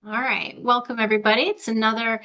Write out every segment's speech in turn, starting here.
All right, welcome everybody. It's another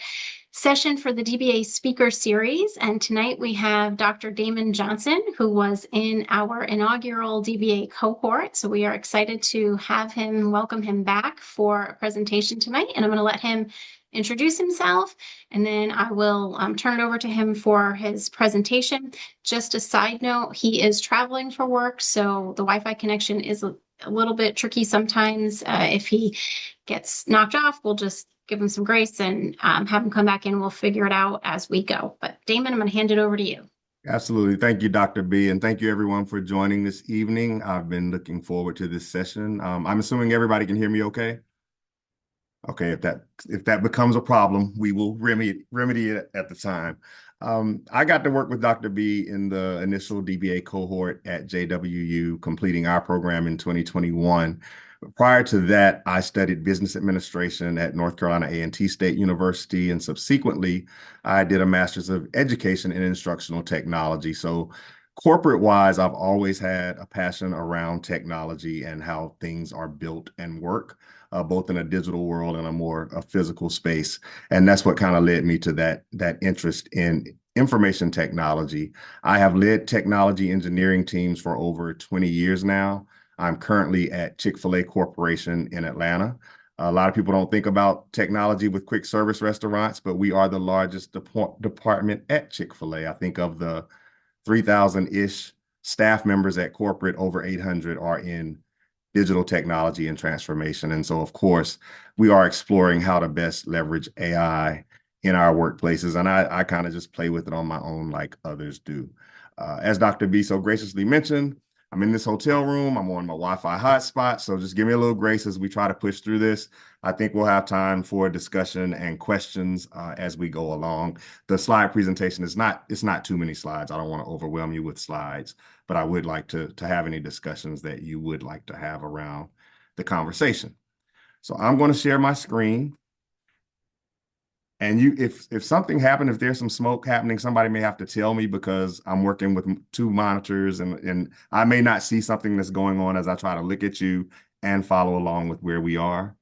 session for the DBA speaker series, and tonight we have Dr. Damon Johnson, who was in our inaugural DBA cohort. So we are excited to have him, welcome him back for a presentation tonight, and I'm going to let him introduce himself, and then I will turn it over to him for his presentation. Just a side note, he is traveling for work, so the Wi-Fi connection is a little bit tricky sometimes. If he gets knocked off, we'll just give him some grace and have him come back in. We'll figure it out as we go. But Damon, I'm going to hand it over to you. Absolutely. Thank you, Dr. B, and thank you everyone for joining this evening. I've been looking forward to this session. I'm assuming everybody can hear me okay? Okay, if that becomes a problem, we will remedy it at the time. I got to work with Dr. B in the initial DBA cohort at JWU, completing our program in 2021. Prior to that, I studied business administration at North Carolina A&T State University, and subsequently, I did a master's of education in instructional technology. So corporate-wise, I've always had a passion around technology and how things are built and work, both in a digital world and a physical space. And that's what kind of led me to that interest in information technology. I have led technology engineering teams for over 20 years now. I'm currently at Chick-fil-A Corporation in Atlanta. A lot of people don't think about technology with quick service restaurants, but we are the largest department at Chick-fil-A. I think of the 3,000-ish staff members at corporate, over 800 are in digital technology and transformation. And so, of course, we are exploring how to best leverage AI in our workplaces. And I kind of just play with it on my own like others do. As Dr. B so graciously mentioned, I'm in this hotel room. I'm on my Wi-Fi hotspot. So just give me a little grace as we try to push through this. I think we'll have time for discussion and questions as we go along. The slide presentation it's not too many slides. I don't want to overwhelm you with slides, but I would like to have any discussions that you would like to have around the conversation. So I'm going to share my screen. And if something happened, if there's some smoke happening, somebody may have to tell me because I'm working with two monitors and I may not see something that's going on as I try to look at you and follow along with where we are.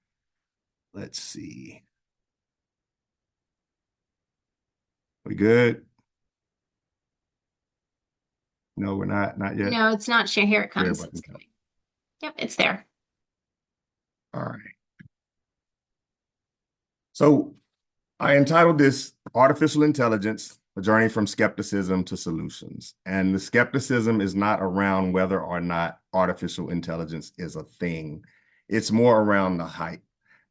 Let's see. We good? No, we're not yet. No, it's not share. Here it Share comes. button. Yep, it's there. All right. So I entitled this Artificial Intelligence, A Journey from Skepticism to Solutions. And the skepticism is not around whether or not artificial intelligence is a thing. It's more around the hype.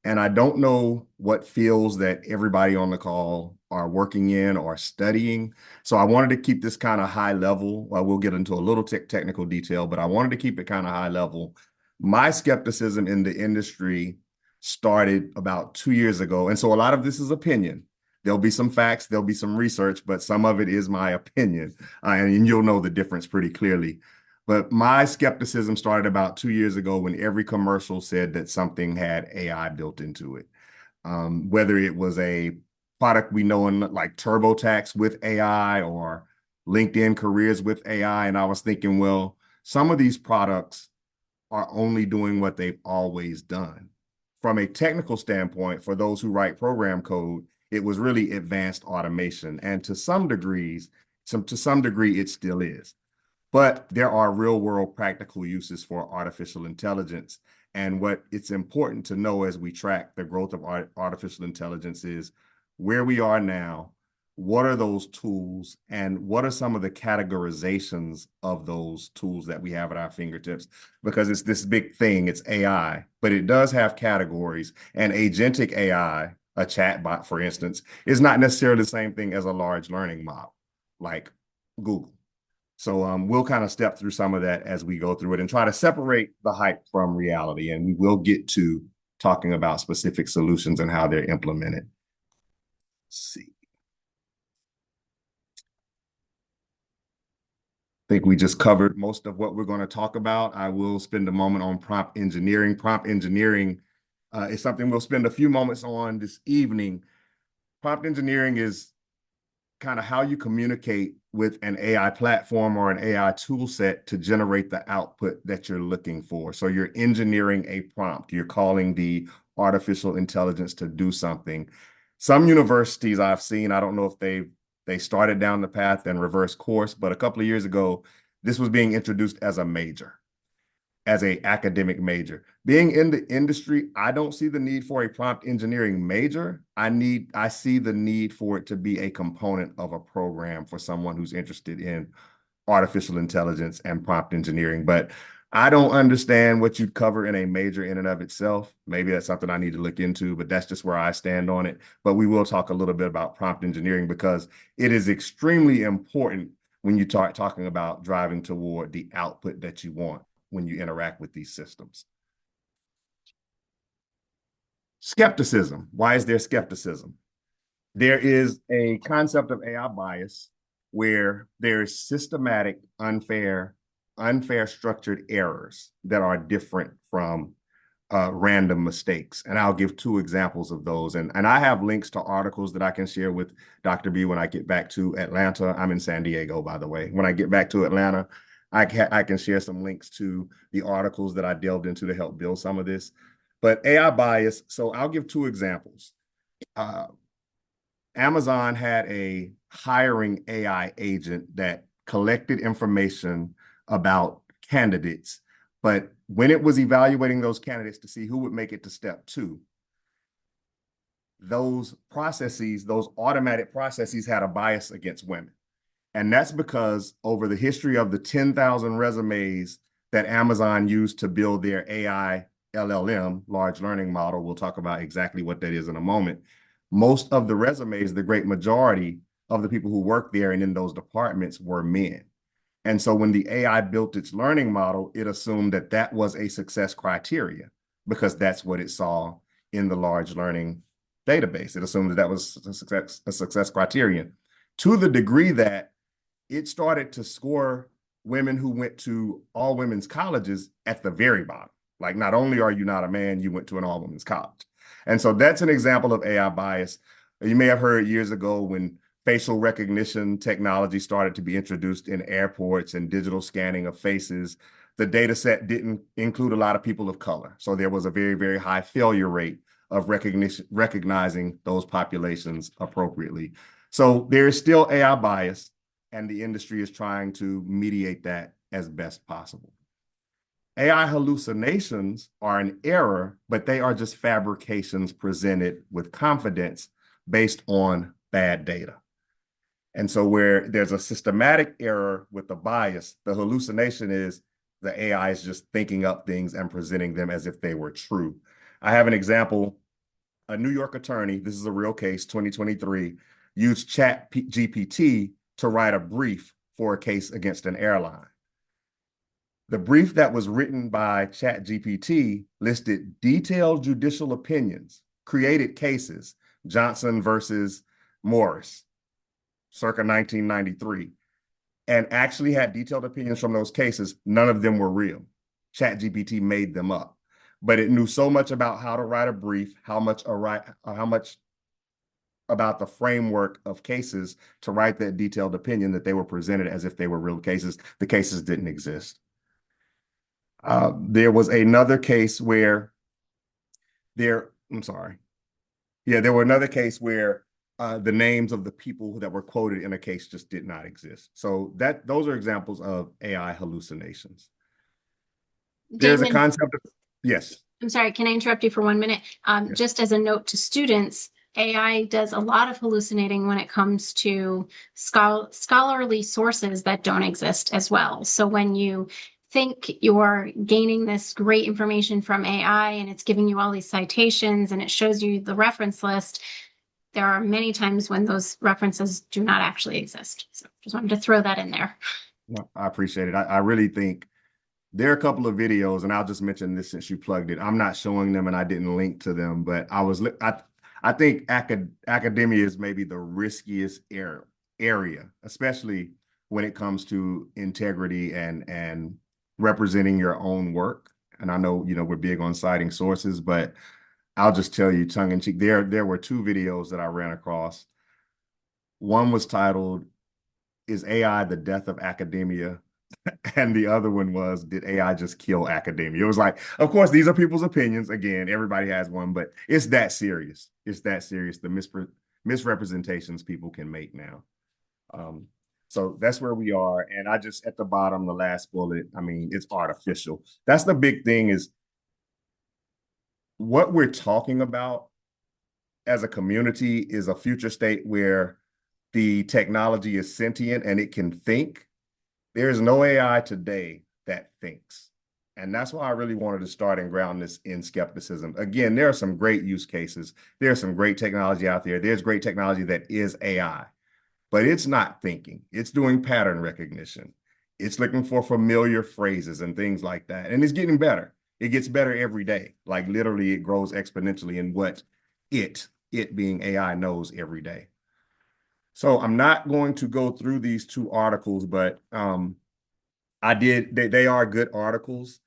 And I don't know what fields that everybody on the call are working in or studying. So I wanted to keep this kind of high level. Well, we'll get into a little technical detail, but I wanted to keep it kind of high level. My skepticism in the industry started about 2 years ago. And so a lot of this is opinion. There'll be some facts, there'll be some research, but some of it is my opinion. And you'll know the difference pretty clearly. But my skepticism started about 2 years ago when every commercial said that something had AI built into it. Whether it was a product we know in like TurboTax with AI or LinkedIn careers with AI. And I was thinking, well, some of these products are only doing what they've always done. From a technical standpoint, for those who write program code, it was really advanced automation. And to some degree, it still is. But there are real world practical uses for artificial intelligence. And what it's important to know as we track the growth of artificial intelligence is where we are now, what are those tools, and what are some of the categorizations of those tools that we have at our fingertips? Because it's this big thing, it's AI, but it does have categories. And agentic AI, a chatbot, for instance, is not necessarily the same thing as a large learning model like Google. So we'll kind of step through some of that as we go through it and try to separate the hype from reality. And we will get to talking about specific solutions and how they're implemented. Let's see. I think we just covered most of what we're going to talk about. I will spend a moment on prompt engineering. Prompt engineering is something we'll spend a few moments on this evening. Prompt engineering is kind of how you communicate with an AI platform or an AI tool set to generate the output that you're looking for. So you're engineering a prompt. You're calling the artificial intelligence to do something. Some universities I've seen, I don't know if they started down the path and reverse course, but a couple of years ago, this was being introduced as a major, as a academic major. Being in the industry, I don't see the need for a prompt engineering major. I see the need for it to be a component of a program for someone who's interested in artificial intelligence and prompt engineering. But I don't understand what you'd cover in a major in and of itself. Maybe that's something I need to look into, but that's just where I stand on it. But we will talk a little bit about prompt engineering because it is extremely important when you start talking about driving toward the output that you want when you interact with these systems. Skepticism. Why is there skepticism? There is a concept of AI bias where there is systematic, unfair structured errors that are different from random mistakes. And I'll give two examples of those. And I have links to articles that I can share with Dr. B when I get back to Atlanta. I'm in San Diego, by the way. When I get back to Atlanta, I can share some links to the articles that I delved into to help build some of this. But AI bias, so I'll give two examples. Uh, Amazon had a hiring AI agent that collected information about candidates, but when it was evaluating those candidates to see who would make it to step two, those processes, those automatic processes had a bias against women. And that's because over the history of the 10,000 resumes that Amazon used to build their AI LLM, large learning model, we'll talk about exactly what that is in a moment. Most of the resumes, the great majority of the people who work there and in those departments were men. And so when the AI built its learning model, it assumed that that was a success criteria because that's what it saw in the large learning database. It assumed that that was a success criterion to the degree that it started to score women who went to all women's colleges at the very bottom. Like, not only are you not a man, you went to an all women's college. And so that's an example of AI bias. You may have heard years ago when facial recognition technology started to be introduced in airports and digital scanning of faces, the data set didn't include a lot of people of color. So there was a very, very high failure rate of recognizing those populations appropriately. So there is still AI bias, and the industry is trying to mediate that as best possible. AI hallucinations are an error, but they are just fabrications presented with confidence based on bad data. And so where there's a systematic error with the bias, the hallucination is the AI is just thinking up things and presenting them as if they were true. I have an example. A New York attorney, this is a real case, 2023, used Chat GPT to write a brief for a case against an airline. The brief that was written by ChatGPT listed detailed judicial opinions, created cases, Johnson versus Morris, circa 1993, and actually had detailed opinions from those cases. None of them were real. ChatGPT made them up, but it knew so much about how to write a brief, how much about the framework of cases to write that detailed opinion that they were presented as if they were real cases. The cases didn't exist. There was another case where there were another case where the names of the people that were quoted in a case just did not exist. So those are examples of AI hallucinations. There's a Damon, concept of, yes. I'm sorry, can I interrupt you for 1 minute? Yes. Just as a note to students, AI does a lot of hallucinating when it comes to scholarly sources that don't exist as well. So when you think you're gaining this great information from AI and it's giving you all these citations and it shows you the reference list, there are many times when those references do not actually exist. So just wanted to throw that in there. No, I appreciate it. I really think there are a couple of videos, and I'll just mention this since you plugged it. I'm not showing them and I didn't link to them, but I think academia is maybe the riskiest area, especially when it comes to integrity and representing your own work. And I know, we're big on citing sources, but I'll just tell you tongue in cheek, there were two videos that I ran across. One was titled, is AI the death of academia? And the other one was, did AI just kill academia? It was like, of course, these are people's opinions. Again, everybody has one, but it's that serious. It's that serious. The misrepresentations people can make now. Um, so that's where we are. And I just, at the bottom, the last bullet, I mean, it's artificial. That's the big thing, is what we're talking about as a community is a future state where the technology is sentient and it can think. There's no AI today that thinks. And that's why I really wanted to start and ground this in skepticism. Again, there are some great use cases. There's some great technology out there. There's great technology that is AI, but it's not thinking. It's doing pattern recognition. It's looking for familiar phrases and things like that. And it's getting better. It gets better every day. Like literally, it grows exponentially in what it being AI knows every day. So I'm not going to go through these two articles, but I did. They are good articles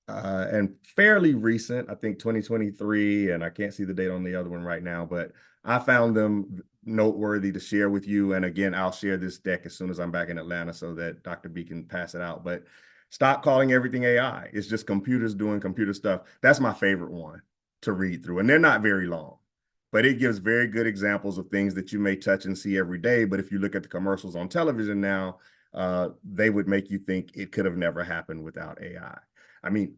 and fairly recent. I think 2023, and I can't see the date on the other one right now, but I found them noteworthy to share with you. And again, I'll share this deck as soon as I'm back in Atlanta so that Dr. B can pass it out. But stop calling everything AI. It's just computers doing computer stuff. That's my favorite one to read through, and they're not very long. But it gives very good examples of things that you may touch and see every day. But if you look at the commercials on television now, they would make you think it could have never happened without AI. I mean,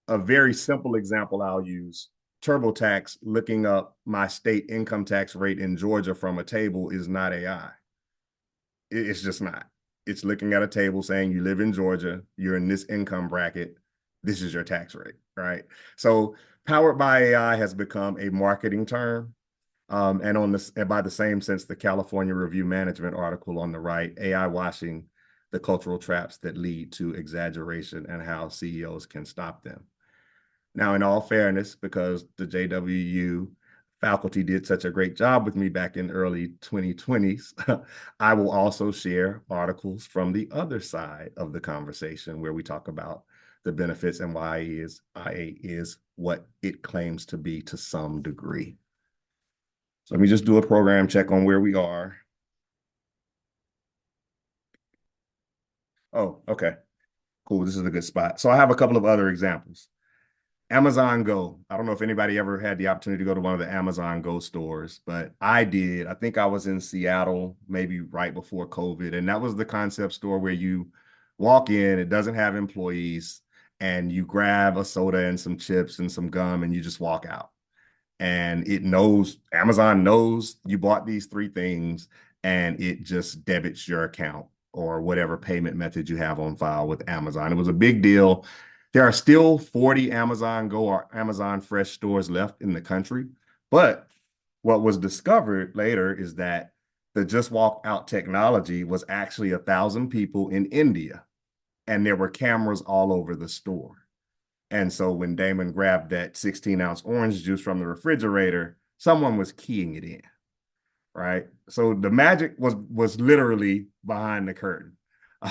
a very simple example I'll use, TurboTax looking up my state income tax rate in Georgia from a table is not AI. It's just not. It's looking at a table saying you live in Georgia, you're in this income bracket, this is your tax rate, right? So powered by AI has become a marketing term. And on this, and by the same sense, the California Review Management article on the right, AI washing the cultural traps that lead to exaggeration and how CEOs can stop them. Now, in all fairness, because the JWU faculty did such a great job with me back in early 2020s, I will also share articles from the other side of the conversation where we talk about the benefits and why IA is what it claims to be to some degree. So let me just do a program check on where we are. Oh, okay. Cool. This is a good spot. So I have a couple of other examples. Amazon Go. I don't know if anybody ever had the opportunity to go to one of the Amazon Go stores, but I did. I think I was in Seattle, maybe right before COVID. And that was the concept store where you walk in, it doesn't have employees, and you grab a soda and some chips and some gum and you just walk out. And it knows, Amazon knows you bought these three things, and it just debits your account or whatever payment method you have on file with Amazon. It was a big deal. There are still 40 Amazon Go or Amazon Fresh stores left in the country. But what was discovered later is that the just walk out technology was actually 1,000 people in India, and there were cameras all over the store. And so when Damon grabbed that 16-ounce orange juice from the refrigerator, someone was keying it in, right? So the magic was literally behind the curtain.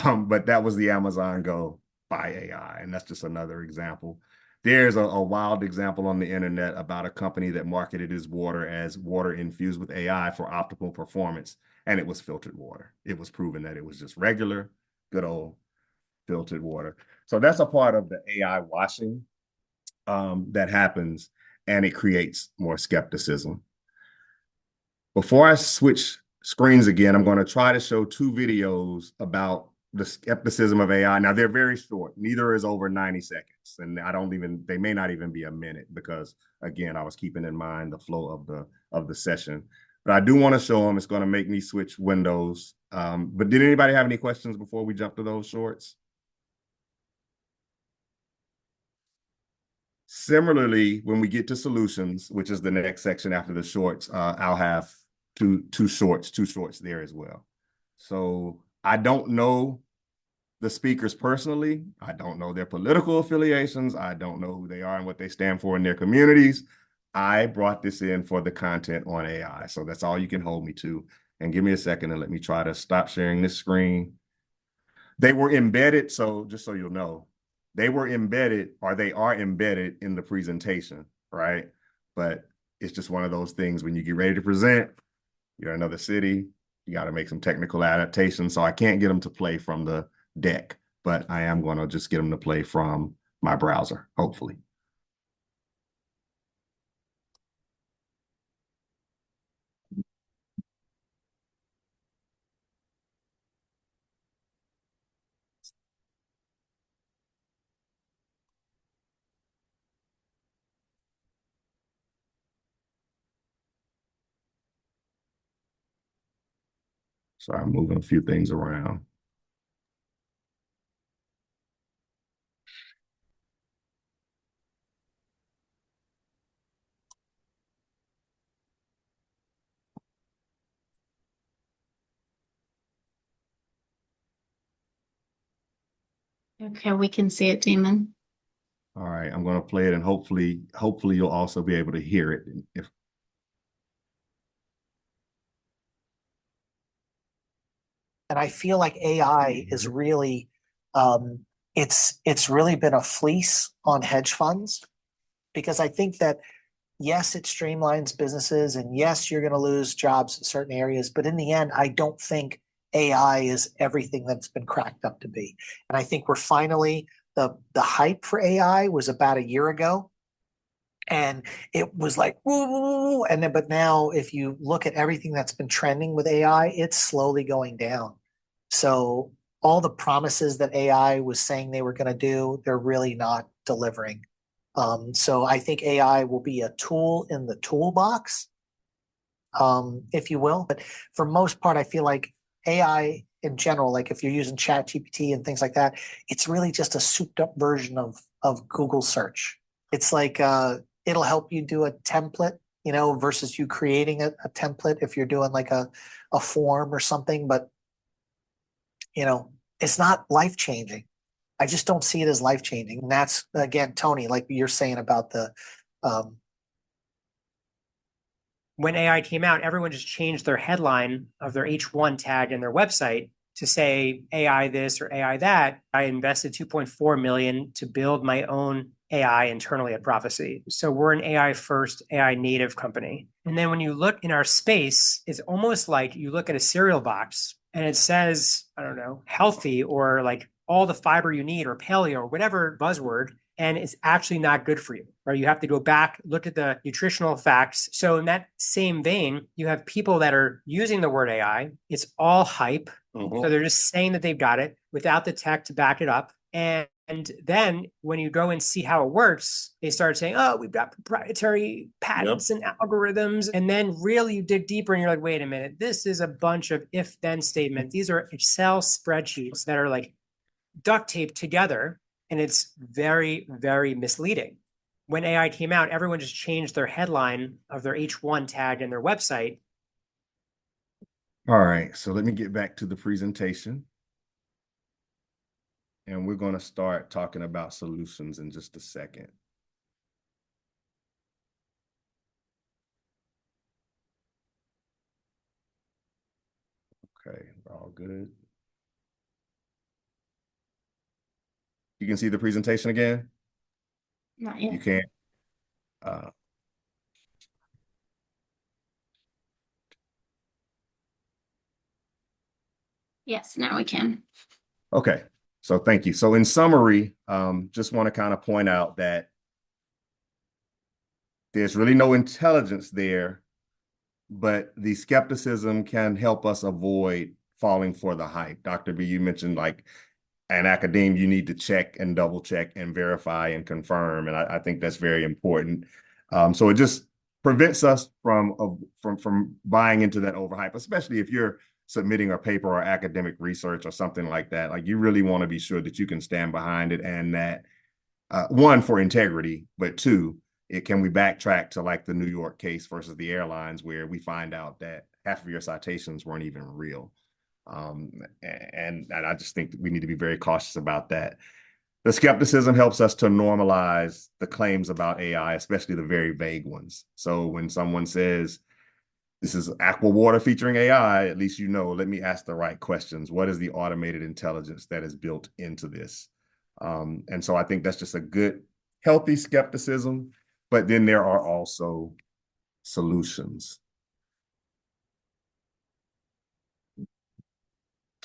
But that was the Amazon Go by AI. And that's just another example. There's a wild example on the internet about a company that marketed its water as water infused with AI for optimal performance. And it was filtered water. It was proven that it was just regular, good old filtered water. So that's a part of the AI washing that happens, and it creates more skepticism. Before I switch screens again, I'm going to try to show two videos about the skepticism of AI. Now, they're very short. Neither is over 90 seconds. And they may not even be a minute because, again, I was keeping in mind the flow of the session. But I do want to show them. It's going to make me switch windows. But did anybody have any questions before we jump to those shorts? Similarly, when we get to solutions, which is the next section after the shorts, I'll have two shorts there as well. So I don't know the speakers personally. I don't know their political affiliations. I don't know who they are and what they stand for in their communities. I brought this in for the content on AI. So that's all you can hold me to. And give me a second and let me try to stop sharing this screen. They were embedded, so just so you'll know, they were embedded, or they are embedded in the presentation, right? But it's just one of those things when you get ready to present, you're in another city, You got to make some technical adaptations. So I can't get them to play from the deck, but I am going to just get them to play from my browser, hopefully. So I'm moving a few things around. Okay, we can see it, Damon. All right, I'm going to play it, and hopefully you'll also be able to hear it. If And I feel like AI is really, it's really been a fleece on hedge funds because I think that yes, it streamlines businesses, and yes, you're going to lose jobs in certain areas, but in the end, I don't think AI is everything that's been cracked up to be. And I think we're finally the hype for AI was about a year ago, and it was like woo, woo, woo, and then but now if you look at everything that's been trending with AI, it's slowly going down. So all the promises that AI was saying they were going to do, they're really not delivering. So I think AI will be a tool in the toolbox, if you will. But for most part, I feel like AI in general, like if you're using Chat GPT and things like that, it's really just a souped up version of Google search. It's like it'll help you do a template, versus you creating a template if you're doing like a form or something. But it's not life changing. I just don't see it as life changing. And that's again, Tony, like you're saying about the um, when AI came out, everyone just changed their headline of their H1 tag in their website to say AI this or AI that. I invested 2.4 million to build my own AI internally at Prophecy. So we're an AI first, AI native company. And then when you look in our space, it's almost like you look at a cereal box and it says, I don't know, healthy or like all the fiber you need or paleo or whatever buzzword, and it's actually not good for you, right? You have to go back, look at the nutritional facts. So in that same vein, you have people that are using the word AI. It's all hype. So they're just saying that they've got it without the tech to back it up. And then when you go and see how it works, they start saying, oh, we've got proprietary patents and algorithms. And then really you dig deeper and you're like, wait a minute, this is a bunch of if then statements. These are Excel spreadsheets that are like duct taped together. And it's very, very misleading. When AI came out, everyone just changed their headline of their H1 tag in their website. All right, so let me get back to the presentation. And we're going to start talking about solutions in just a second. Okay, all good. You can see the presentation again? Not yet. You can't? Uh, Yes, now we can. okay, so thank you. So in summary, just want to kind of point out that there's really no intelligence there, but the skepticism can help us avoid falling for the hype. Dr. B, you mentioned like an academe, you need to check and double check and verify and confirm. And I think that's very important. So it just prevents us from buying into that overhype, especially if you're submitting a paper or academic research or something like that. Like you really want to be sure that you can stand behind it and that one, for integrity, but two, can we backtrack to like the New York case versus the airlines where we find out that half of your citations weren't even real. And I just think that we need to be very cautious about that. The skepticism helps us to normalize the claims about AI, especially the very vague ones. So when someone says, this is aqua water featuring AI, at least let me ask the right questions. What is the automated intelligence that is built into this? And so I think that's just a good, healthy skepticism. But then there are also solutions.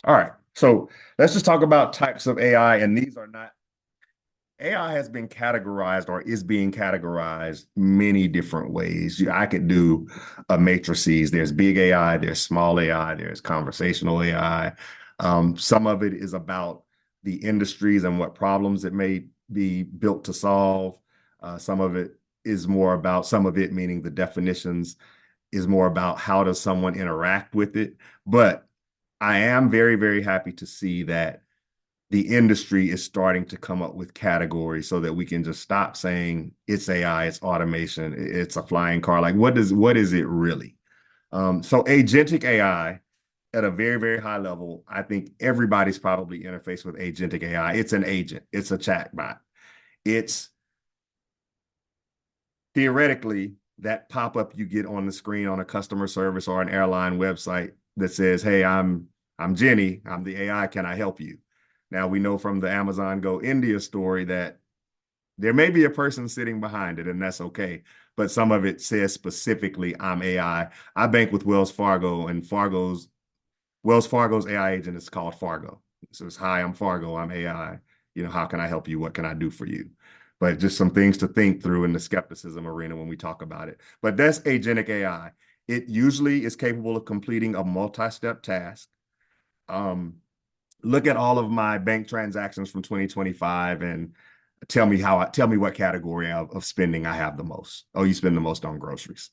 All right. So let's just talk about types of AI. And these are not, AI has been categorized or is being categorized many different ways. I could do a matrices. There's big AI, there's small AI, there's conversational AI. Some of it is about the industries and what problems it may be built to solve. Some of it is more about, some of it meaning the definitions is more about how does someone interact with it. But I am very, very happy to see that the industry is starting to come up with categories so that we can just stop saying it's AI, it's automation, it's a flying car. Like, what is it really? So agentic AI at a very, very high level, I think everybody's probably interfaced with agentic AI. It's an agent, it's a chatbot. It's theoretically that pop-up you get on the screen on a customer service or an airline website that says, "Hey, I'm Jenny, I'm the AI, can I help you?" Now we know from the Amazon Go India story that there may be a person sitting behind it, and that's okay. But some of it says specifically, "I'm AI." I bank with Wells Fargo, and Wells Fargo's AI agent is called Fargo. So it's, "Hi, I'm Fargo, I'm AI. How can I help you? What can I do for you?" But just some things to think through in the skepticism arena when we talk about it. But that's agentic AI. It usually is capable of completing a multi-step task. Look at all of my bank transactions from 2025 and tell me what category of spending I have the most. Oh, you spend the most on groceries.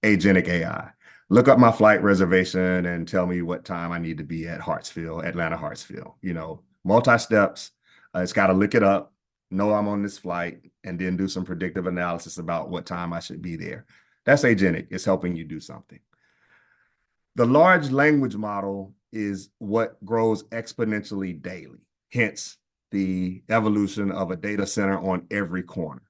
Agentic AI. Look up my flight reservation and tell me what time I need to be at Atlanta Hartsfield. Multi-steps. It's got to look it up, know I'm on this flight, and then do some predictive analysis about what time I should be there. That's agentic. It's helping you do something. The large language model is what grows exponentially daily, hence the evolution of a data center on every corner.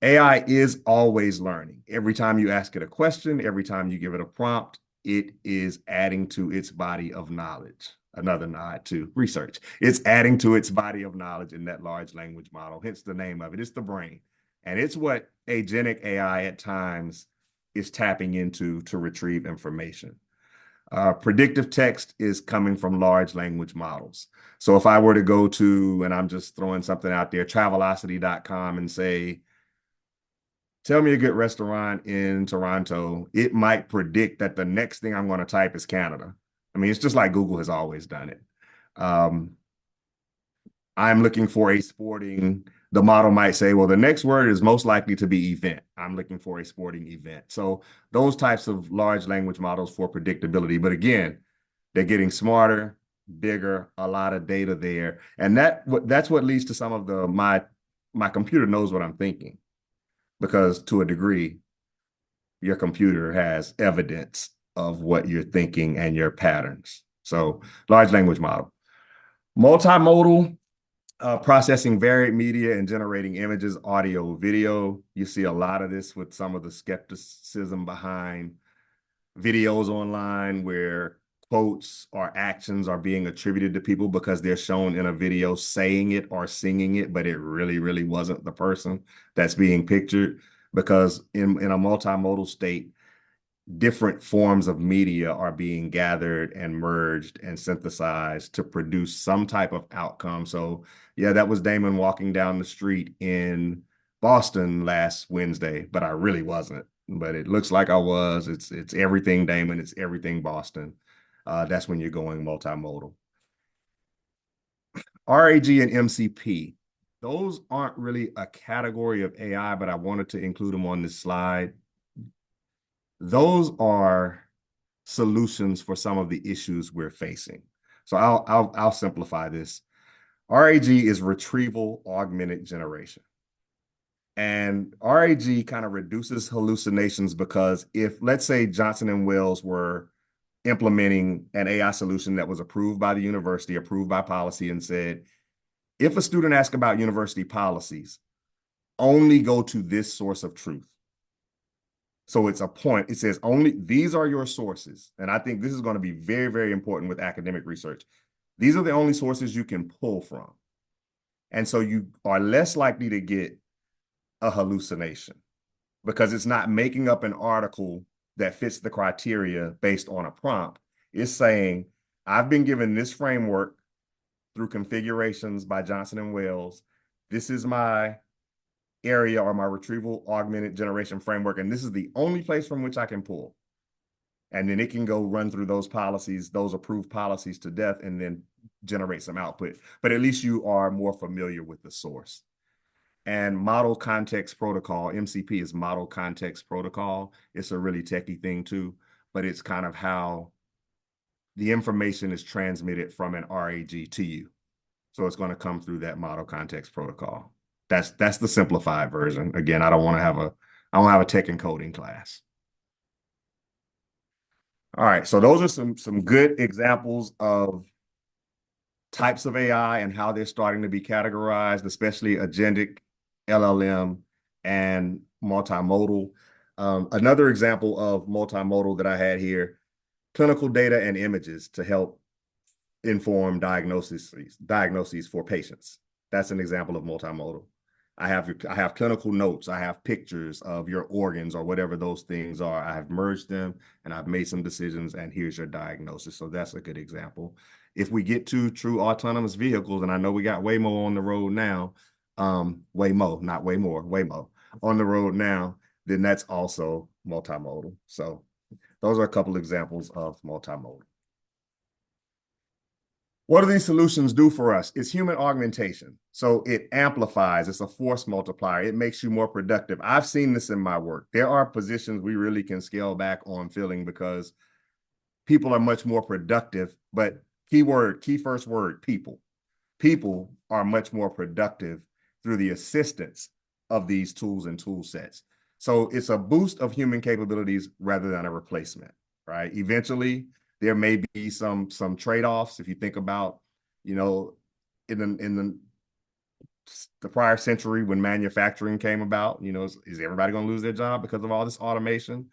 AI is always learning. Every time you ask it a question, every time you give it a prompt, it is adding to its body of knowledge. Another nod to research. It's adding to its body of knowledge in that large language model, hence the name of it. It's the brain. And it's what agentic AI at times is tapping into to retrieve information. Predictive text is coming from large language models. So if I were to go to, and I'm just throwing something out there, Travelocity.com and say, "Tell me a good restaurant in Toronto," it might predict that the next thing I'm going to type is Canada. I mean, it's just like Google has always done it. I'm looking for a sporting, the model might say, well, the next word is most likely to be event. I'm looking for a sporting event. So those types of large language models for predictability. But again, they're getting smarter, bigger, a lot of data there. And that's what leads to some of my computer knows what I'm thinking, because to a degree, your computer has evidence of what you're thinking and your patterns. So large language model. Multimodal, processing varied media and generating images, audio, video. You see a lot of this with some of the skepticism behind videos online where quotes or actions are being attributed to people because they're shown in a video saying it or singing it, but it really, really wasn't the person that's being pictured. Because in a multimodal state, different forms of media are being gathered and merged and synthesized to produce some type of outcome. So yeah, that was Damon walking down the street in Boston last Wednesday, but I really wasn't. But it looks like I was. It's everything Damon, it's everything Boston. That's when you're going multimodal. RAG and MCP. Those aren't really a category of AI, but I wanted to include them on this slide. Those are solutions for some of the issues we're facing. So I'll simplify this. RAG is retrieval augmented generation. And RAG kind of reduces hallucinations because if, let's say, Johnson & Wales were implementing an AI solution that was approved by the university, approved by policy, and said, if a student asks about university policies, only go to this source of truth. So it's a point. It says only these are your sources. And I think this is going to be very, very important with academic research. These are the only sources you can pull from. And so you are less likely to get a hallucination because it's not making up an article that fits the criteria based on a prompt. It's saying, I've been given this framework through configurations by Johnson and Wales. This is my area or my retrieval augmented generation framework, and this is the only place from which I can pull. And then it can go run through those policies, those approved policies to death, and then generate some output. But at least you are more familiar with the source. And model context protocol, MCP is model context protocol. It's a really techie thing too, but it's kind of how the information is transmitted from an RAG to you. So it's going to come through that model context protocol. That's the simplified version. Again, I don't have a tech and coding class. All right, so those are some good examples of types of AI and how they're starting to be categorized, especially agentic, LLM, and multimodal. Another example of multimodal that I had here, clinical data and images to help inform diagnoses for patients. That's an example of multimodal. I have clinical notes. I have pictures of your organs or whatever those things are. I have merged them and I've made some decisions, and here's your diagnosis. So that's a good example. If we get to true autonomous vehicles, and I know we got Waymo on the road now, Waymo, not way more, Waymo on the road now, then that's also multimodal. So those are a couple examples of multimodal. What do these solutions do for us? It's human augmentation. So it amplifies, it's a force multiplier. It makes you more productive. I've seen this in my work. There are positions we really can scale back on filling because people are much more productive, but key first word, people. People are much more productive through the assistance of these tools and tool sets. So it's a boost of human capabilities rather than a replacement, right? Eventually, there may be some trade-offs. If you think about, in the prior century when manufacturing came about, is everybody going to lose their job because of all this automation?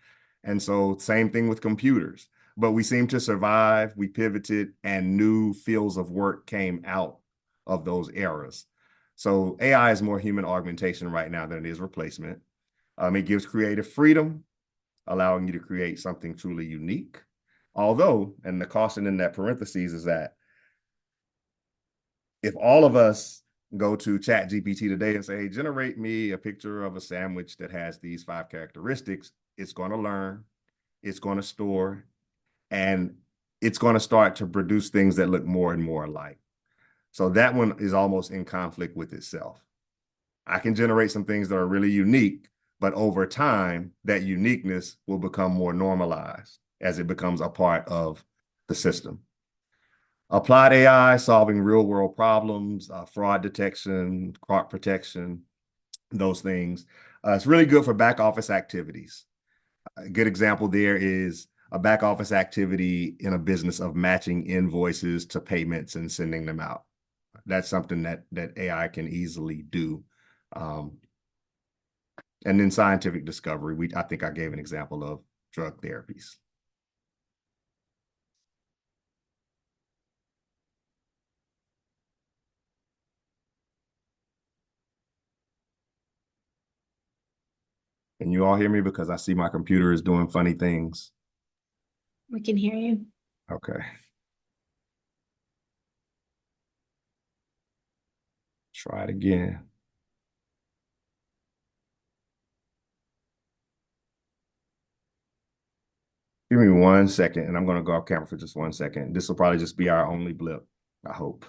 And so same thing with computers. But we seem to survive. We pivoted, and new fields of work came out of those eras. So AI is more human augmentation right now than it is replacement. It gives creative freedom, allowing you to create something truly unique. Although, and the caution in that parentheses is that if all of us go to ChatGPT today and say, hey, generate me a picture of a sandwich that has these 5 characteristics, it's going to learn, it's going to store, and it's going to start to produce things that look more and more alike. So that one is almost in conflict with itself. I can generate some things that are really unique, but over time, that uniqueness will become more normalized as it becomes a part of the system. Applied AI, solving real world problems, fraud detection, crop protection, those things. It's really good for back office activities. A good example there is a back office activity in a business of matching invoices to payments and sending them out. That's something that AI can easily do. And then scientific discovery, I think I gave an example of drug therapies. Can you all hear me? Because I see my computer is doing funny things. We can hear you. Okay. Try it again. Give me 1 second, and I'm going to go off camera for just 1 second. This will probably just be our only blip, I hope.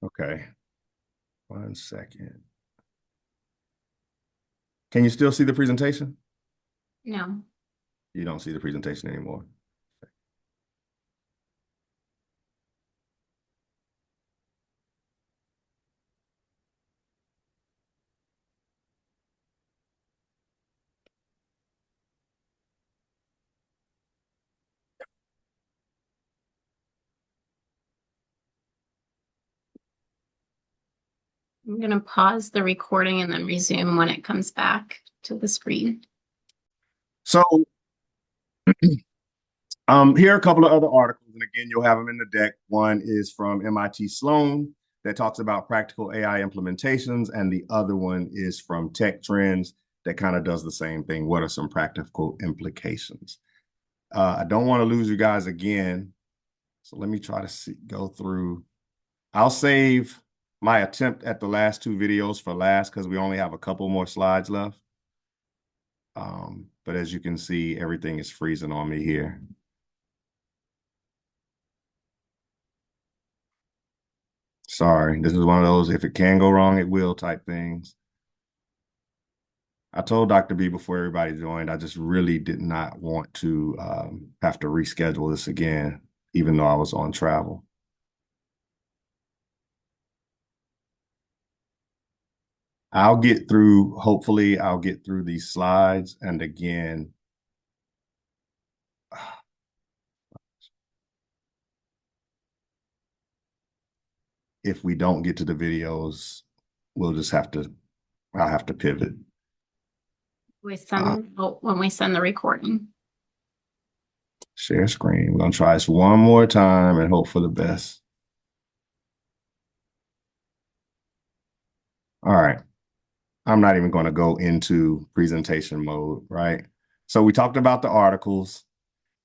Okay. 1 second. Can you still see the presentation? No. You don't see the presentation anymore. I'm going to pause the recording and then resume when it comes back to the screen. So here are a couple of other articles, and again, you'll have them in the deck. One is from MIT Sloan that talks about practical AI implementations, and the other one is from Tech Trends that kind of does the same thing. What are some practical implications? I don't want to lose you guys again, so let me try to go through. I'll save my attempt at the last two videos for last because we only have a couple more slides left. But as you can see, everything is freezing on me here. Sorry, this is one of those if it can go wrong, it will type things. I told Dr. B before everybody joined, I just really did not want to have to reschedule this again, even though I was on travel. Hopefully I'll get through these slides. And again, if we don't get to the videos, I'll have to pivot. When we send the recording. Share screen. We're going to try this one more time and hope for the best. All right. I'm not even going to go into presentation mode, right? So we talked about the articles.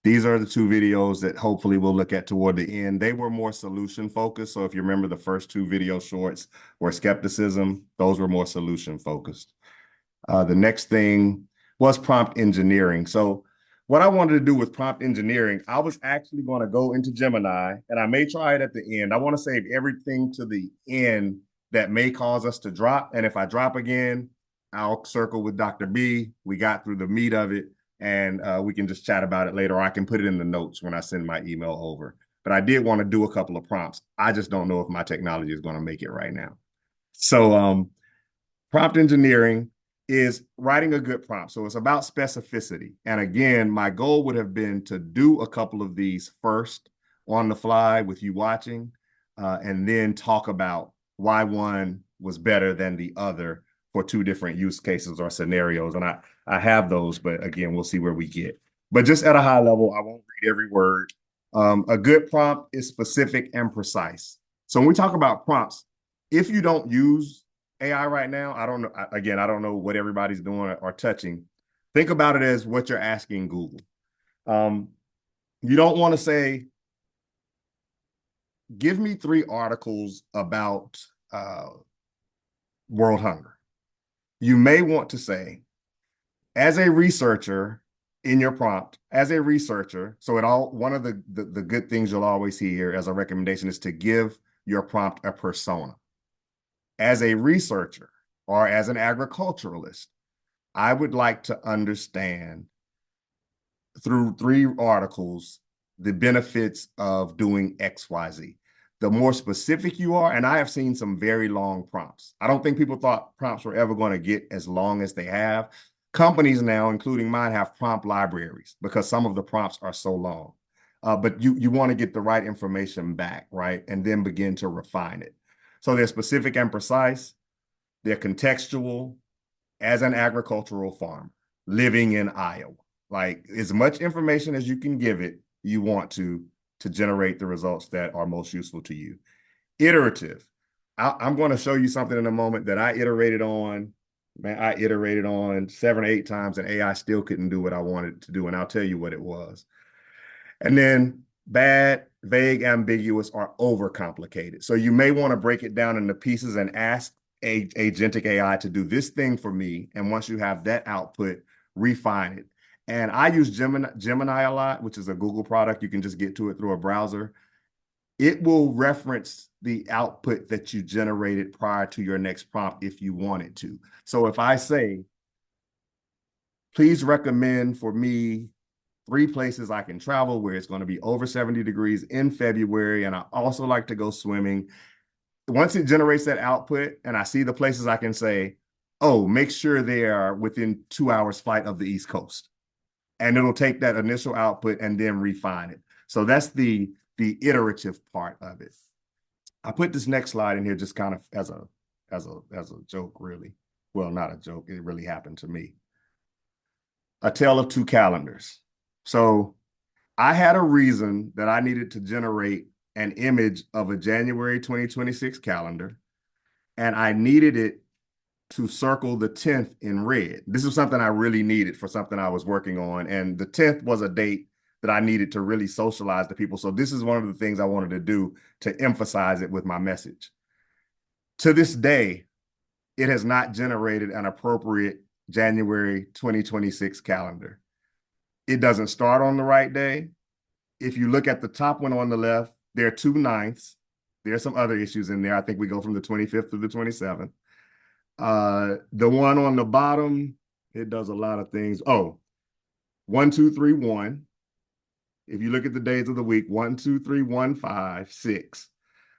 These are the two videos that hopefully we'll look at toward the end. They were more solution focused. So if you remember, the first two video shorts were skepticism. Those were more solution focused. The next thing was prompt engineering. So what I wanted to do with prompt engineering, I was actually going to go into Gemini, and I may try it at the end. I want to save everything to the end that may cause us to drop. And if I drop again, I'll circle with Dr. B. We got through the meat of it, and we can just chat about it later, or I can put it in the notes when I send my email over. But I did want to do a couple of prompts. I just don't know if my technology is going to make it right now. So prompt engineering is writing a good prompt. So it's about specificity. And again, my goal would have been to do a couple of these first on the fly with you watching, and then talk about why one was better than the other for two different use cases or scenarios. And I have those, but again, we'll see where we get. But just at a high level, I won't read every word. A good prompt is specific and precise. So when we talk about prompts, if you don't use AI right now, I don't know. Again, I don't know what everybody's doing or touching. Think about it as what you're asking Google. You don't want to say, give me 3 articles about world hunger. You may want to say, as a researcher in your prompt, as a researcher, so one of the good things you'll always hear as a recommendation is to give your prompt a persona. As a researcher or as an agriculturalist, I would like to understand through 3 articles the benefits of doing X, Y, Z. The more specific you are, and I have seen some very long prompts. I don't think people thought prompts were ever going to get as long as they have. Companies now, including mine, have prompt libraries because some of the prompts are so long. But you want to get the right information back, right? And then begin to refine it. So they're specific and precise. They're contextual. As an agricultural farmer living in Iowa, like as much information as you can give it, you want to generate the results that are most useful to you. Iterative. I'm going to show you something in a moment that I iterated on. Man, I iterated on 7 or 8 times, and AI still couldn't do what I wanted it to do. And I'll tell you what it was. And then bad, vague, ambiguous, or overcomplicated. So you may want to break it down into pieces and ask agentic AI to do this thing for me. And once you have that output, refine it. And I use Gemini a lot, which is a Google product. You can just get to it through a browser. It will reference the output that you generated prior to your next prompt if you want it to. So if I say, please recommend for me 3 places I can travel where it's going to be over 70 degrees in February, and I also like to go swimming. Once it generates that output and I see the places, I can say, oh, make sure they are within 2 hours flight of the East Coast. And it'll take that initial output and then refine it. So that's the iterative part of it. I put this next slide in here just kind of as a as a joke, really. Well, not a joke. It really happened to me. A tale of two calendars. So I had a reason that I needed to generate an image of a January 2026 calendar, and I needed it to circle the 10th in red. This is something I really needed for something I was working on. And the 10th was a date that I needed to really socialize to people. So this is one of the things I wanted to do to emphasize it with my message. To this day, it has not generated an appropriate January 2026 calendar. It doesn't start on the right day. If you look at the top one on the left, there are 2 9ths. There are some other issues in there. I think we go from the 25th to the 27th. The one on the bottom, it does a lot of things. Oh, 1, 2, 3, 1. If you look at the days of the week, 1, 2, 3, 1, 5, 6.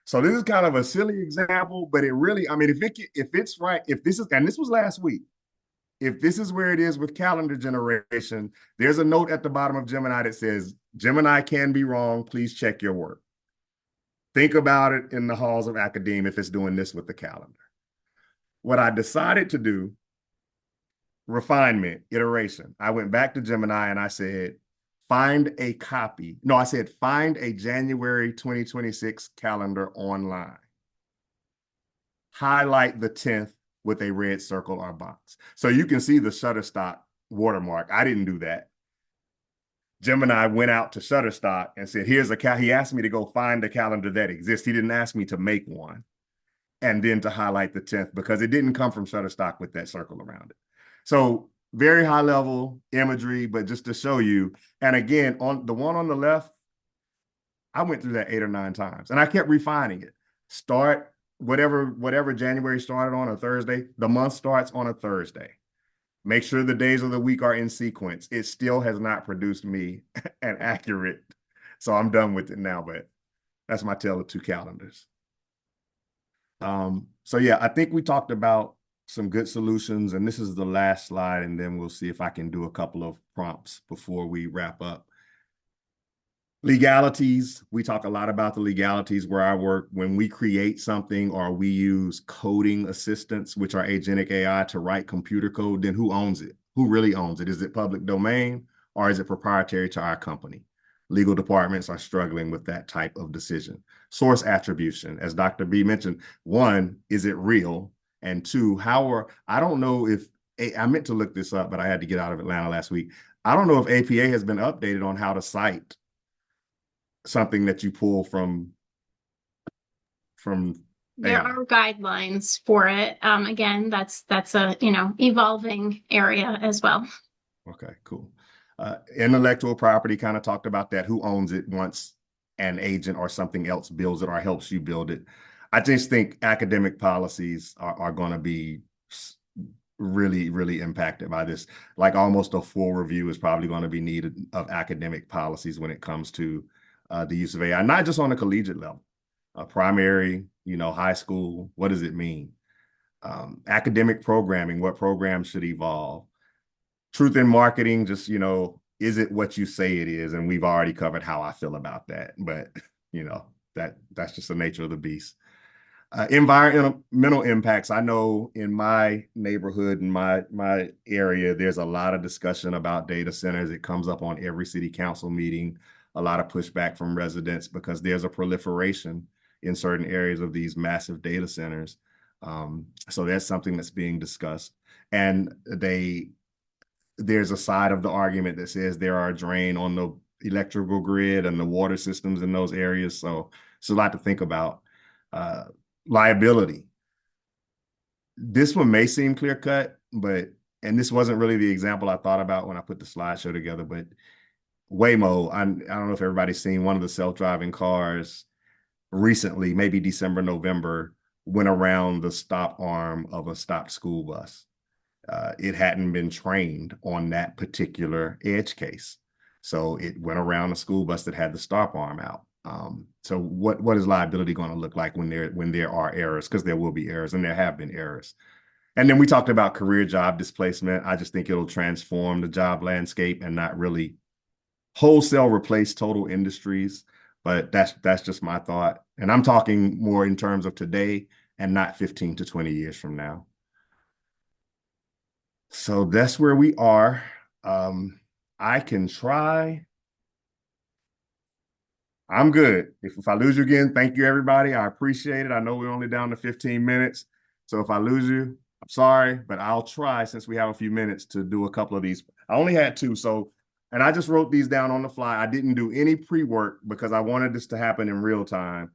So this is kind of a silly example, but it really, I mean, if it's right, if this is, and this was last week, if this is where it is with calendar generation, there's a note at the bottom of Gemini that says, Gemini can be wrong. Please check your work. Think about it in the halls of academia if it's doing this with the calendar. What I decided to do, refinement, iteration. I went back to Gemini and I said, find a copy. No, I said, find a January 2026 calendar online. Highlight the 10th with a red circle or box. So you can see the Shutterstock watermark. I didn't do that. Gemini went out to Shutterstock and said, here's a he asked me to go find a calendar that exists. He didn't ask me to make one and then to highlight the 10th because it didn't come from Shutterstock with that circle around it. So very high level imagery, but just to show you. And again, on the one on the left, I went through that 8 or 9 times and I kept refining it. Start whatever January started on a Thursday, the month starts on a Thursday. Make sure the days of the week are in sequence. It still has not produced me an accurate. So I'm done with it now, but that's my tale of two calendars. So yeah, I think we talked about some good solutions, and this is the last slide, and then we'll see if I can do a couple of prompts before we wrap up. Legalities, we talk a lot about the legalities where I work. When we create something or we use coding assistants, which are agentic AI, to write computer code, then who owns it? Who really owns it? Is it public domain or is it proprietary to our company? Legal departments are struggling with that type of decision. Source attribution, as Dr. B mentioned, 1, is it real? And 2, I don't know if, I meant to look this up, but I had to get out of Atlanta last week. I don't know if APA has been updated on how to cite something that you pull from there AI. are guidelines for it. Again, that's a evolving area as well. Okay, cool. Intellectual property, kind of talked about that. Who owns it once an agent or something else builds it or helps you build it? I just think academic policies are going to be really, really impacted by this. Like almost a full review is probably going to be needed of academic policies when it comes to the use of AI, not just on a collegiate level, primary, high school. What does it mean? Academic programming, what programs should evolve? Truth in marketing, just, is it what you say it is? And we've already covered how I feel about that, but that's just the nature of the beast. Environmental impacts. I know in my neighborhood, in my area, there's a lot of discussion about data centers. It comes up on every city council meeting, a lot of pushback from residents because there's a proliferation in certain areas of these massive data centers. So that's something that's being discussed. And there's a side of the argument that says there are a drain on the electrical grid and the water systems in those areas. So it's a lot to think about. Liability. This one may seem clear cut, and this wasn't really the example I thought about when I put the slideshow together, but Waymo, I don't know if everybody's seen one of the self-driving cars recently, maybe December, November, went around the stop arm of a stopped school bus. It hadn't been trained on that particular edge case. So it went around a school bus that had the stop arm out. So what is liability going to look like when there are errors? Because there will be errors, and there have been errors. And then we talked about career job displacement. I just think it'll transform the job landscape and not really wholesale replace total industries. But that's just my thought. And I'm talking more in terms of today and not 15 to 20 years from now. So that's where we are. I can try. I'm good. If I lose you again, thank you, everybody. I appreciate it. I know we're only down to 15 minutes. So if I lose you, I'm sorry, but I'll try, since we have a few minutes, to do a couple of these. I only had two. And I just wrote these down on the fly. I didn't do any pre-work because I wanted this to happen in real time.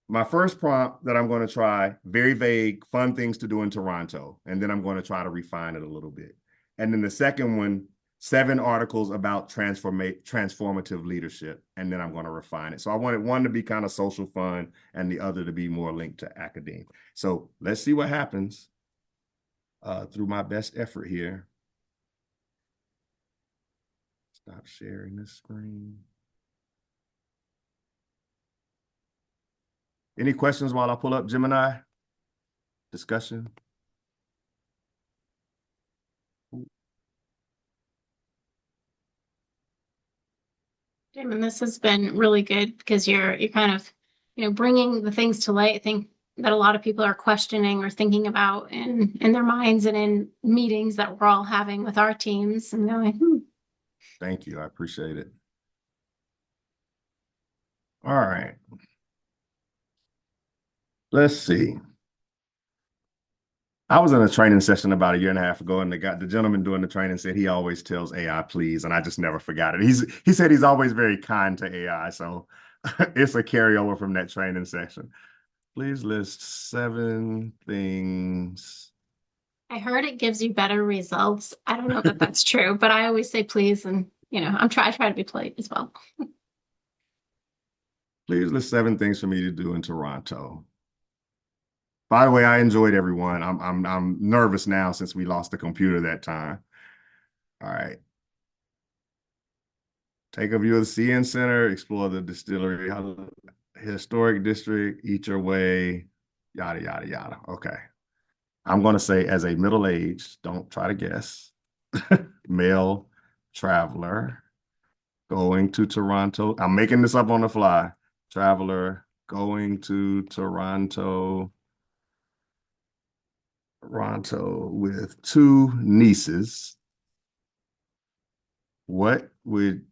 My first prompt that I'm going to try, very vague, fun things to do in Toronto. And then I'm going to try to refine it a little bit. And then the second one, 7 articles about transformative leadership. And then I'm going to refine it. So I wanted one to be kind of social fun and the other to be more linked to academia. So let's see what happens through my best effort here. Stop sharing this screen. Any questions while I pull up Gemini? Discussion? Damon, this has been really good because you're kind of, bringing the things to light. I think that a lot of people are questioning or thinking about in their minds and in meetings that we're all having with our teams, and they're like, Thank you. I appreciate it. All right. Let's see. I was in a training session about a year and a half ago, and the gentleman doing the training said he always tells AI please, and I just never forgot it. He said he's always very kind to AI, so it's a carryover from that training session. Please list 7 things. I heard it gives you better results. I don't know that that's true, but I always say please, and I try to be polite as well. Please list 7 things for me to do in Toronto. By the way, I enjoyed everyone. I'm nervous now since we lost the computer that time. All right. Take a view of the CN Center, explore the distillery, historic district, eat your way, yada, yada, yada. Okay. I'm going to say, as a middle-aged, don't try to guess, male traveler going to Toronto. I'm making this up on the fly. Traveler going to Toronto with 2 nieces. What would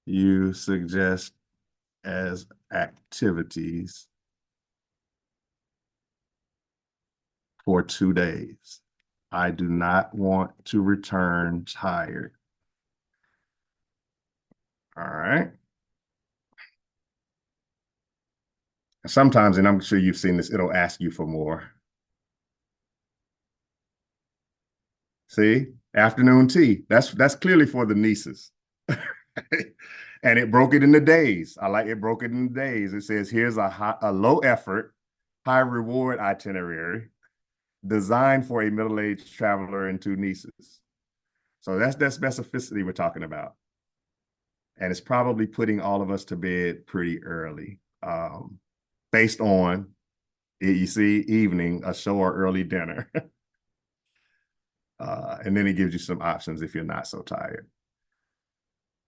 you suggest as activities for 2 days? I do not want to return tired. All right. Sometimes, and I'm sure you've seen this, it'll ask you for more. See, afternoon tea. That's clearly for the nieces. And it broke it into days. I like it broke it into days. It says, here's a low effort, high reward itinerary designed for a middle-aged traveler and 2 nieces. So that's that specificity we're talking about. And it's probably putting all of us to bed pretty early, based on, you see, evening, a show, or early dinner. And then it gives you some options if you're not so tired.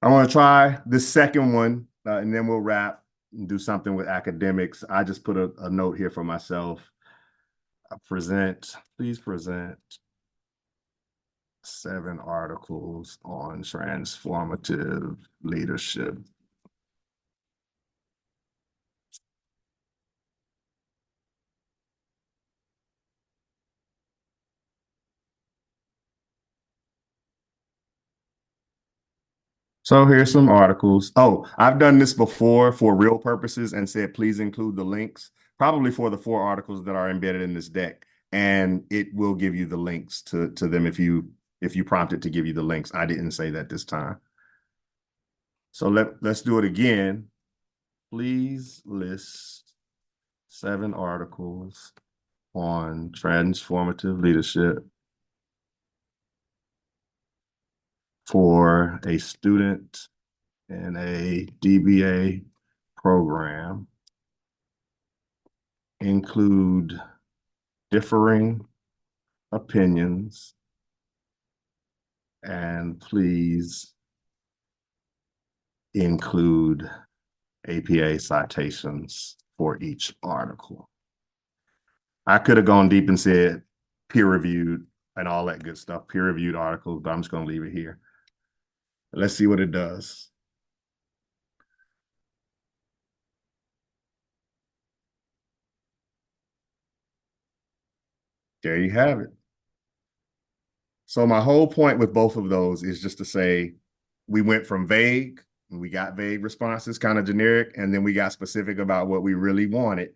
I want to try the second one, and then we'll wrap and do something with academics. I just put a note here for myself. Please present 7 articles on transformative leadership. So here's some articles. Oh, I've done this before for real purposes and said, please include the links, probably for the 4 articles that are embedded in this deck. And it will give you the links to them if you prompt it to give you the links. I didn't say that this time. So let's do it again. Please list 7 articles on transformative leadership for a student in a DBA program. Include differing opinions, and please include APA citations for each article. I could have gone deep and said peer-reviewed and all that good stuff, peer-reviewed articles, but I'm just going to leave it here. Let's see what it does. There you have it. So my whole point with both of those is just to say we went from vague, we got vague responses, kind of generic, and then we got specific about what we really wanted,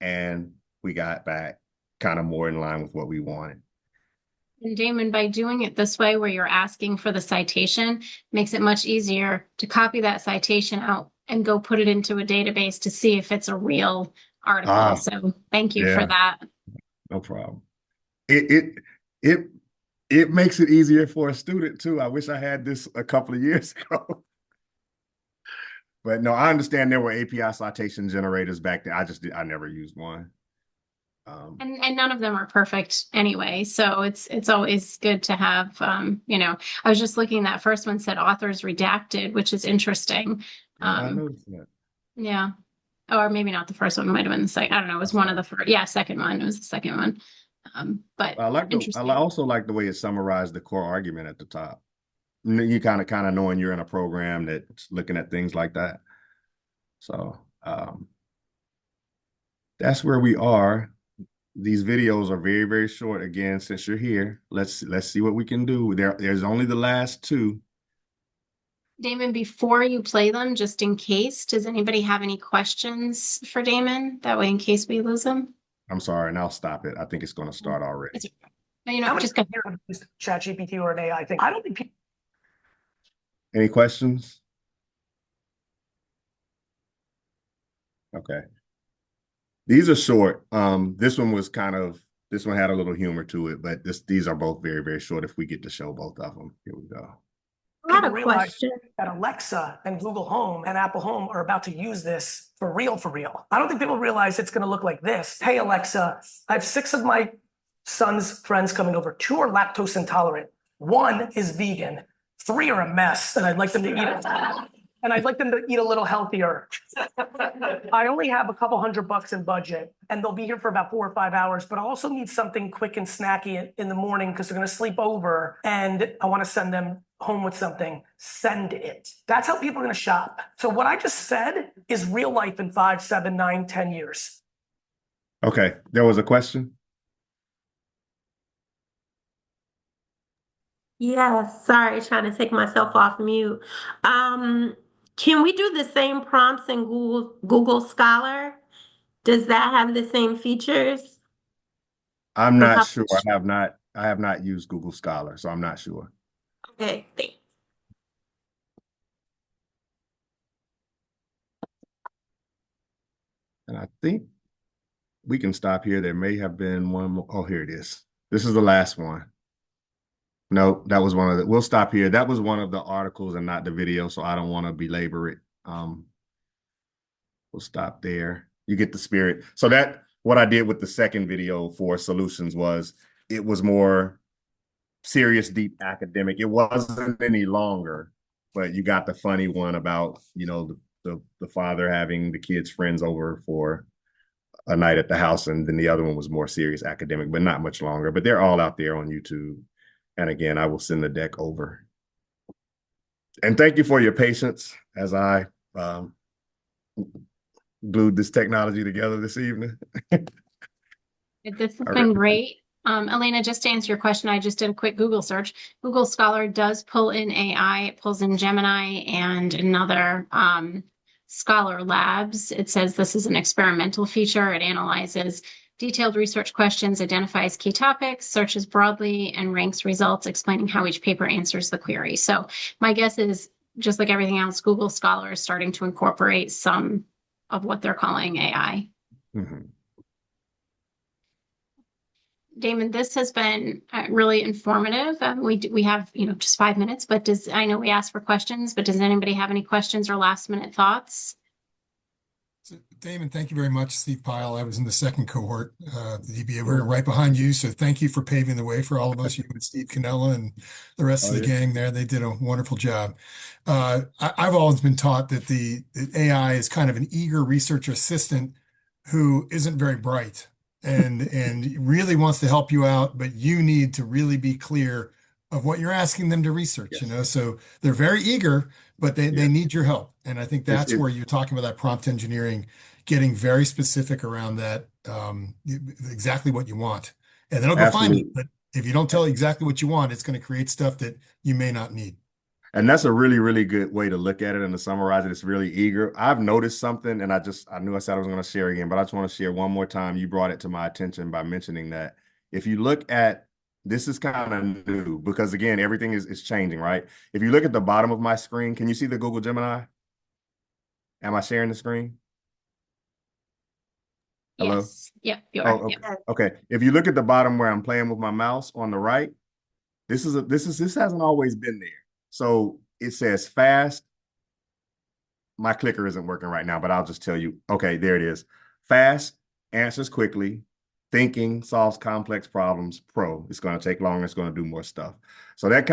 and we got back kind of more in line with what we wanted. And Damon, by doing it this way, where you're asking for the citation, makes it much easier to copy that citation out and go put it into a database to see if it's a real article. So thank you for that. No problem. It makes it easier for a student too. I wish I had this a couple of years ago. But no, I understand there were API citation generators back then. I never used one. And none of them are perfect anyway. So it's always good to have, I was just looking, that first one said authors redacted, which is interesting. I noticed that. Yeah. Or maybe not the first one, might have been the second. I don't know. It was one of the first. Yeah, second one. It was the second one. But I also like the way it summarized the core argument at the top. You kind of knowing you're in a program that's looking at things like that. So that's where we are. These videos are very, very short. Again, since you're here, let's see what we can do. There's only the last two. Damon, before you play them, just in case, does anybody have any questions for Damon? That way, in case we lose him. I'm sorry, and I'll stop it. I think it's going to start already. Just go here. ChatGPT or an AI thing. I don't think people. Any questions? Okay. These are short. This one had a little humor to it, but these are both very, very short if we get to show both of them. Here we go. I have a question. That Alexa and Google Home and Apple Home are about to use this for real, for real. I don't think people realize it's going to look like this. Hey, Alexa, I have 6 of my son's friends coming over. 2 are lactose intolerant. 1 is vegan. 3 are a mess, and I'd like them to eat and I'd like them to eat a little healthier. I only have a couple $100 in budget, and they'll be here for about 4 or 5 hours, but I also need something quick and snacky in the morning because they're going to sleep over, and I want to send them home with something. Send it. That's how people are going to shop. So what I just said is real life in 5, 7, 9, 10 years. Okay, there was a question. Yes, sorry, trying to take myself off mute. Can we do the same prompts in Google Scholar? Does that have the same features? I'm not sure. I have not used Google Scholar, so I'm not sure. Okay, thanks. And I think we can stop here. There may have been one more. Oh, here it is. This is the last one. No, that was one of the, we'll stop here. That was one of the articles and not the video, so I don't want to belabor it. We'll stop there. You get the spirit. So that, what I did with the second video for solutions was, it was more serious, deep academic. It wasn't any longer, but you got the funny one about, the father having the kids' friends over for a night at the house, and then the other one was more serious academic, but not much longer. But they're all out there on YouTube. And again, I will send the deck over. And thank you for your patience as I glued this technology together this evening. This has been great. Elena, just to answer your question, I just did a quick Google search. Google Scholar does pull in AI. It pulls in Gemini and another Scholar Labs. It says this is an experimental feature. It analyzes detailed research questions, identifies key topics, searches broadly, and ranks results, explaining how each paper answers the query. So my guess is, just like everything else, Google Scholar is starting to incorporate some of what they're calling AI. Mm-hmm. Damon, this has been really informative. We have, just 5 minutes, but I know we asked for questions, but does anybody have any questions or last minute thoughts? So, Damon, thank you very much. Steve Pyle. I was in the second cohort, the DBA. We're right behind you. So thank you for paving the way for all of us, you and Steve Cannella and the rest of the gang there. They did a wonderful job. I've always been taught that the AI is kind of an eager research assistant who isn't very bright and really wants to help you out, but you need to really be clear of what you're asking them to research, you Yes. know? So they're very eager, but they Yeah. need your help. And I think It's that's it where you're talking about that prompt engineering, getting very specific around that, exactly what you want. And then they'll go find it. absolutely. But if you don't tell exactly what you want, it's going to create stuff that you may not need. And that's a really, really good way to look at it and to summarize it. It's really eager. I've noticed something, and I knew I said I was going to share again, but I just want to share one more time. You brought it to my attention by mentioning that if you look at this is kind of new because again, everything is changing, right? If you look at the bottom of my screen, can you see the Google Gemini? Am I sharing the screen? Hello? Yes. Yep, you Oh, are. okay. Yep. Okay. If you look at the bottom where I'm playing with my mouse on the right, this hasn't always been there. So it says fast. My clicker isn't working right now, but I'll just tell you. Okay, there it is. Fast, answers quickly, thinking, solves complex problems, pro. It's going to take longer, it's going to do more stuff. So that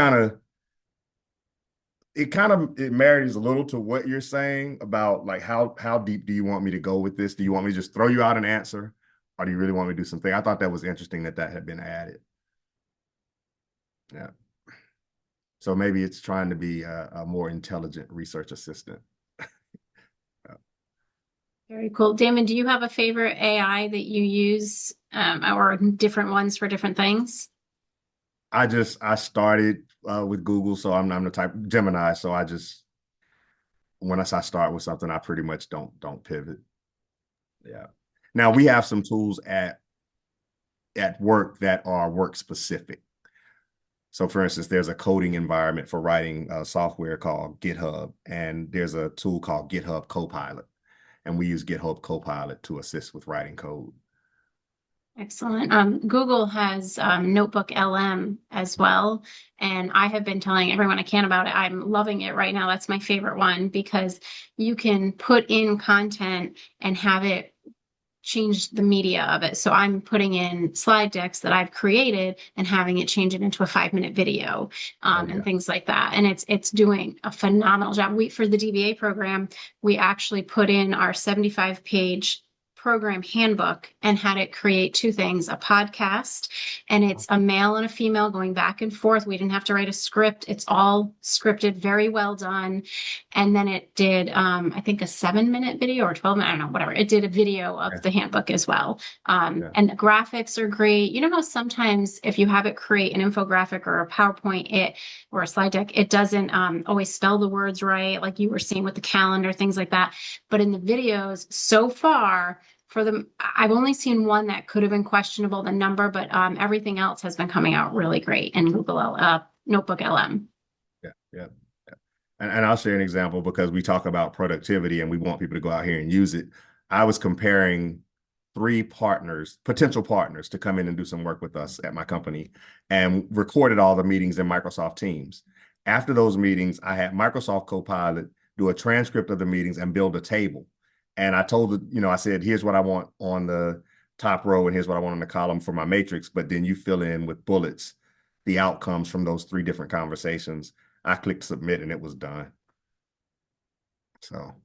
it marries a little to what you're saying about like how deep do you want me to go with this? Do you want me to just throw you out an answer? Or do you really want me to do something? I thought that was interesting that had been added. Yeah. So maybe it's trying to be a more intelligent research assistant. Very cool. Damon, do you have a favorite AI that you use, or different ones for different things? I started with Google, so I'm the type Gemini. So I just when I start with something, I pretty much don't pivot. Yeah. Now we have some tools at work that are work specific. So for instance, there's a coding environment for writing software called GitHub, and there's a tool called GitHub Copilot, and we use GitHub Copilot to assist with writing code. Excellent. Google has Notebook LM as well, and I have been telling everyone I can about it. I'm loving it right now. That's my favorite one because you can put in content and have it change the media of it. So I'm putting in slide decks that I've created and having it change it into a 5-minute video, Oh yeah. and things like that. And it's doing a phenomenal job. For the DBA program, we actually put in our 75-page program handbook and had it create two things, a podcast, and it's a male and a female going back and forth. We didn't have to write a script. It's all scripted, very well done. And then it did, I think, a 7-minute video or 12 minute, I don't know, whatever. It did a video of the handbook as well. Yeah. And the graphics are great. You know how sometimes if you have it create an infographic or a PowerPoint, or a slide deck, it doesn't always spell the words right, like you were seeing with the calendar, things like that. But in the videos, so far, for them, I've only seen one that could have been questionable, the number, but everything else has been coming out really great in Notebook LM. Yeah. Yeah. And I'll share an example because we talk about productivity and we want people to go out here and use it. I was comparing 3 potential partners to come in and do some work with us at my company and recorded all the meetings in Microsoft Teams. After those meetings, I had Microsoft Copilot do a transcript of the meetings and build a table. And I I said, here's what I want on the top row and here's what I want on the column for my matrix. But then you fill in with bullets the outcomes from those 3 different conversations. I clicked submit and it was done. So,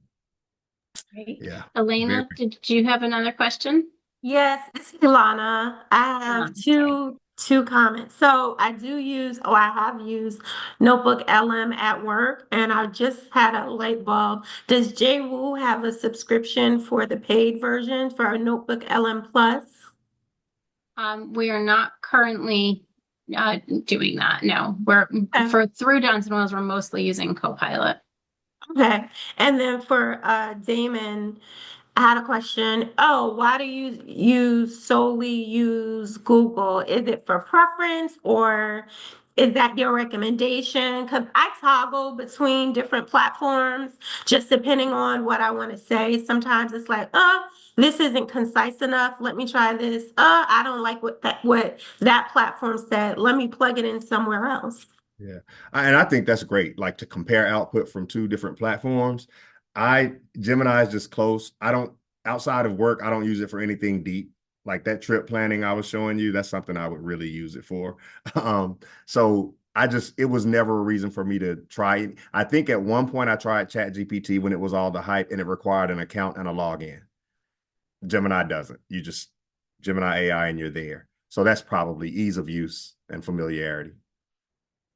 Great. yeah. Elena, did you have another question? Yes, it's Ilana. I have two comments. So I have used Notebook LM at work, and I just had a light bulb. Does JWoo have a subscription for the paid version for our Notebook LM Plus? We are not currently doing that. No, we're through Johnson Wales, we're mostly using Copilot. Okay. And then for Damon, I had a question. Oh, why do you solely use Google? Is it for preference or is that your recommendation? Because I toggle between different platforms just depending on what I want to say. Sometimes it's like, this isn't concise enough. Let me try this. I don't like what that platform said. Let me plug it in somewhere else. Yeah. And I think that's great. Like to compare output from 2 different platforms. Gemini is just close. Outside of work, I don't use it for anything deep. Like that trip planning I was showing you, that's something I would really use it for. So it was never a reason for me to try it. I think at one point I tried ChatGPT when it was all the hype and it required an account and a login. Gemini doesn't. You just Gemini AI and you're there. So that's probably ease of use and familiarity.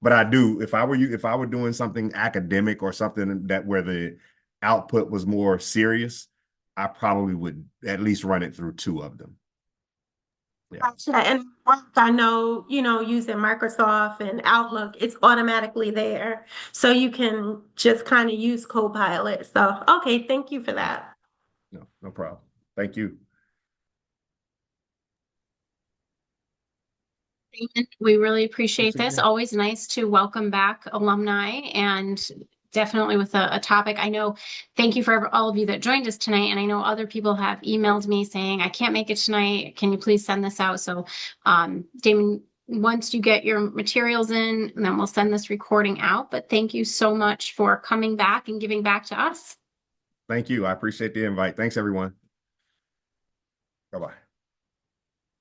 But I do, if I were doing something academic or something that where the output was more serious, I probably would at least run it through two of them. Yeah. Gotcha. And work, I know, using Microsoft and Outlook, it's automatically there. So you can just kind of use Copilot. So, okay, thank you for that. No, no problem. Thank you. We really appreciate Thanks this. again. Always nice to welcome back alumni, and definitely with a topic. I know, thank you for all of you that joined us tonight. And I know other people have emailed me saying, I can't make it tonight. Can you please send this out? So, Damon, once you get your materials in, then we'll send this recording out. But thank you so much for coming back and giving back to us. Thank you. I appreciate the invite. Thanks, everyone. Bye-bye.